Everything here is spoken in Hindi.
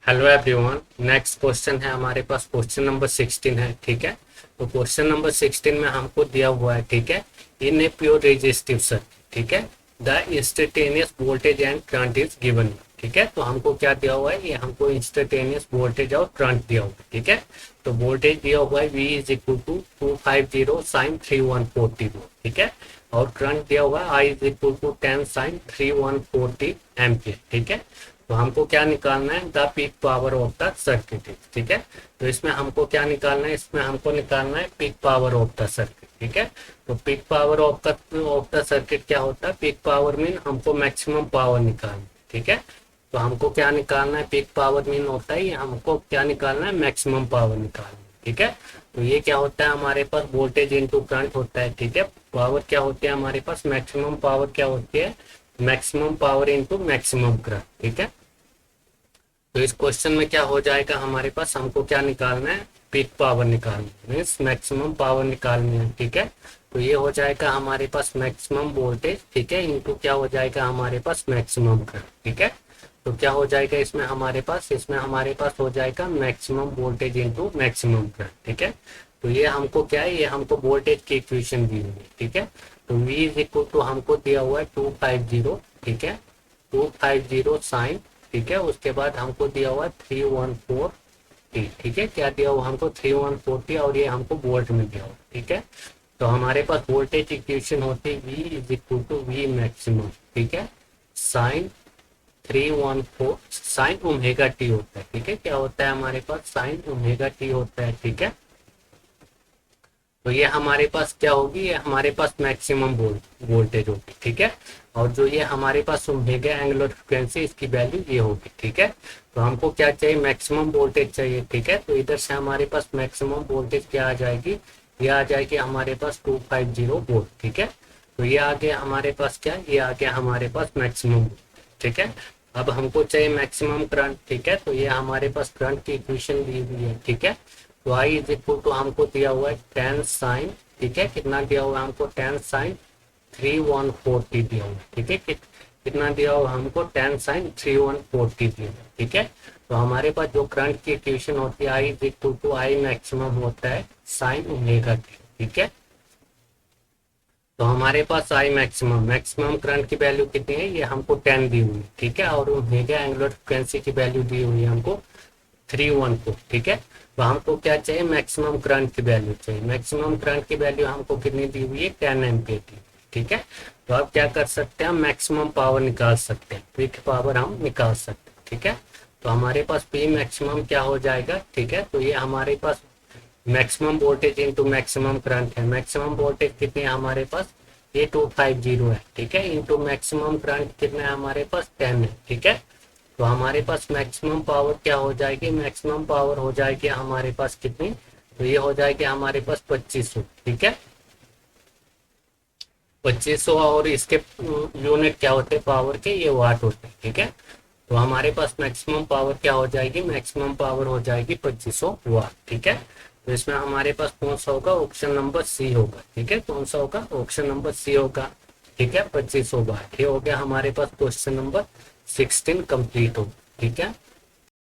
Hello everyone. नेक्स्ट क्वेश्चन है हमारे पास, क्वेश्चन नंबर 16 है। ठीक है, तो क्वेश्चन नंबर 16 में हमको दिया हुआ है, ठीक है, इन ए प्योर रेजिस्टिव सर्किट, ठीक है, the instantaneous voltage and current is given. ठीक है, तो हमको क्या दिया हुआ है, ये हमको इंस्टेंटेनियस वोल्टेज और करंट दिया हुआ है। ठीक है, तो वोल्टेज दिया हुआ है V is equal to 250 sine 3140 volt. ठीक है, और करंट दिया हुआ है I is equal to 10 sine 3140 ampere. ठीक है, तो हमको क्या निकालना है, the peak power of the circuit. ठीक है, तो इसमें हमको क्या निकालना है, इसमें हमको निकालना है peak power of the circuit. ठीक है, तो peak power of the circuit क्या होता है, पीक पावर मीन हमको मैक्सिमम पावर निकालना है। ठीक है, तो हमको क्या निकालना है, पीक पावर मीन होता है, ये हमको क्या निकालना है, मैक्सिमम पावर निकालना है। ठीक है, तो ये क्या होता है, हमारे पास वोल्टेज इंटू करंट होता है। ठीक है, पावर क्या होती है हमारे पास, मैक्सिमम पावर क्या होती है, maximum power into maximum current. ठीक है, तो इस क्वेश्चन में क्या हो जाएगा, हमारे पास हमको क्या निकालना है, पीक पावर निकालनी है, मीन्स मैक्सिमम पावर निकालनी है। ठीक है, तो ये हो जाएगा हमारे पास मैक्सिमम वोल्टेज, ठीक है, इनटू क्या हो जाएगा हमारे पास मैक्सिमम करंट। ठीक है, तो क्या हो जाएगा इसमें हमारे पास हो जाएगा maximum voltage into maximum current. ठीक है, तो ये हमको क्या है, ये हमको वोल्टेज की इक्वेशन दी हुई है। ठीक है, तो V इज इक्वल टू हमको दिया हुआ है 250। ठीक है, 250 साइन, ठीक है, उसके बाद हमको दिया हुआ 314T। ठीक है, क्या दिया हुआ हमको 314T, और ये हमको वोल्ट में दिया हुआ। ठीक है, तो हमारे पास वोल्टेज इक्वेशन होती है V is equal to V maximum, ठीक है, साइन 314 साइन ओमेगा टी होता है। ठीक है, क्या होता है हमारे पास, साइन ओमेगा टी होता है। ठीक है, तो ये हमारे पास क्या होगी, ये हमारे पास मैक्सिमम वोल्टेज होगी। ठीक है, और जो ये हमारे पास ओमेगा एंगुलर फ्रीक्वेंसी, इसकी वैल्यू ये होगी। ठीक है, तो हमको क्या चाहिए, मैक्सिमम वोल्टेज चाहिए। ठीक है, तो इधर से हमारे पास मैक्सिमम वोल्टेज क्या आ जाएगी, ये आ जाएगी हमारे पास 250 वोल्ट। ठीक है, तो ये आ गया हमारे पास क्या, ये आ गया हमारे पास मैक्सिमम। ठीक है, अब हमको चाहिए मैक्सिमम करंट। ठीक है, तो ये हमारे पास करंट की इक्वेशन दी हुई है। ठीक है, तो I इज इक्वल टू हमको दिया हुआ है 10 साइन, ठीक है, कितना दिया हुआ है हमको, 10 साइन 3140 दिया हुआ है। ठीक है, कितना दिया हुआ हमको, 10 साइन 3140 दिया हुआ है। ठीक है, तो हमारे पास जो करंट की इक्वेशन होती है, I is equal to I maximum होता है साइन ओमेगा टी। ठीक है, तो हमारे पास आई मैक्सिमम करंट की वैल्यू कितनी है, ये हमको 10 दी हुई है। ठीक है, और ओमेगा एंगुलर फ्रीक्वेंसी की वैल्यू दी हुई है हमको 314। ठीक है, तो हमको क्या चाहिए, मैक्सिमम करंट की वैल्यू चाहिए। मैक्सिमम करंट की वैल्यू हमको कितनी दी हुई है, 10 एम्पियर दी। ठीक है, तो अब क्या कर सकते हैं, हम मैक्सिमम पावर निकाल सकते हैं, पीक पावर हम निकाल सकते हैं। ठीक है, तो हमारे पास पी मैक्सिमम क्या हो जाएगा। ठीक है, तो ये हमारे पास maximum voltage into maximum current है। मैक्सिमम वोल्टेज कितनी है हमारे पास, ये 250 है। ठीक है, इंटू मैक्सिमम करंट कितना है हमारे पास, 10 है। ठीक है, तो हमारे पास मैक्सिमम पावर क्या हो जाएगी, मैक्सिमम पावर हो जाएगी हमारे पास कितनी, तो ये हो जाएगी हमारे पास 2500। ठीक है, 2500, और इसके यूनिट क्या होते हैं पावर के, ये वाट होते हैं। ठीक है, तो हमारे पास मैक्सिमम पावर क्या हो जाएगी, मैक्सिमम पावर हो जाएगी 2500 वाट। ठीक है, तो इसमें हमारे पास कौन सा होगा, ऑप्शन नंबर सी होगा। ठीक है, कौन सा होगा, ऑप्शन नंबर सी होगा। ठीक है, 2500 वाट। ये हो गया हमारे पास क्वेश्चन नंबर 16 कंप्लीट होगा। ठीक है।